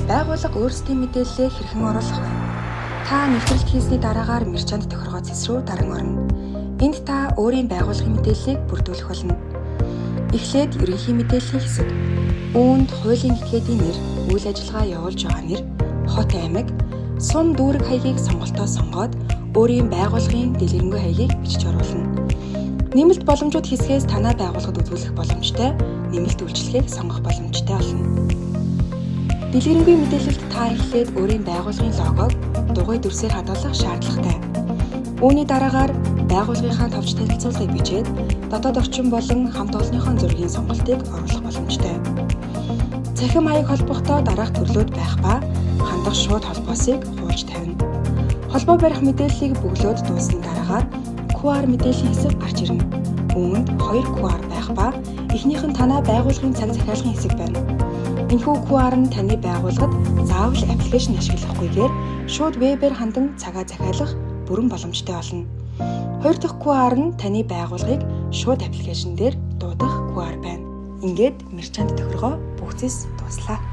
Байгууллага өөрсдийн мэдээллээ хэрхэн оруулах вэ? Та нэвтрэлт хийсний дараагаар мерчант тохиргоо зэс рүү даран орно. Энд та өөрийн байгууллагын мэдээллийг бүрдүүлэх болно. Эхлээд ерөнхий мэдээллийн хэсэг. Үүнд хуулийн этгээдийн нэр, үйл ажиллагаа явуулж байгаа нэр, хот аймаг, сум дүүрэг хаягийг сонголтоо сонгоод өөрийн байгууллагын дэлгэрэнгүй хаягийг бичиж оруулна. Нэмэлт боломжууд хэсгээс танай байгууллагад үзүүлэх боломжтой нэмэлт үйлчилгээг сонгох боломжтой болно. Дэлгэрэнгүй мэдээлэлд та эхлээд өөрийн байгууллагын логог дугуй дүрсээр хадгалах шаардлагатай. Үүний дараагаар байгууллагынхаа товч танилцуулгыг бичээд дотоод орчин болон хамт олонныхон зургийн сонголтыг оруулах боломжтой. Цахим маяг холбохдоо дараах төрлүүд байх ба хандах шууд холбоосыг хуулж тавина. Холбоо барих мэдээллийг бөглөөд дууссан дараагаар QR мэдээллийн хэсэг гарч ирнэ. Үүнд 2 QR байх ба эхнийх нь танай байгууллагын цаг захиалгын хэсэг байна. Энэхүү QR нь таны байгууллагад заавал аппликейшн ашиглахгүйгээр шууд вебээр хандан цагаа захиалах бүрэн боломжтой болно. Хоёр дахь QR нь таны байгууллагыг шууд аппликейшн дээр дуудах QR байна. Ингээд мерчант тохиргоо бүгдээс дуслаа.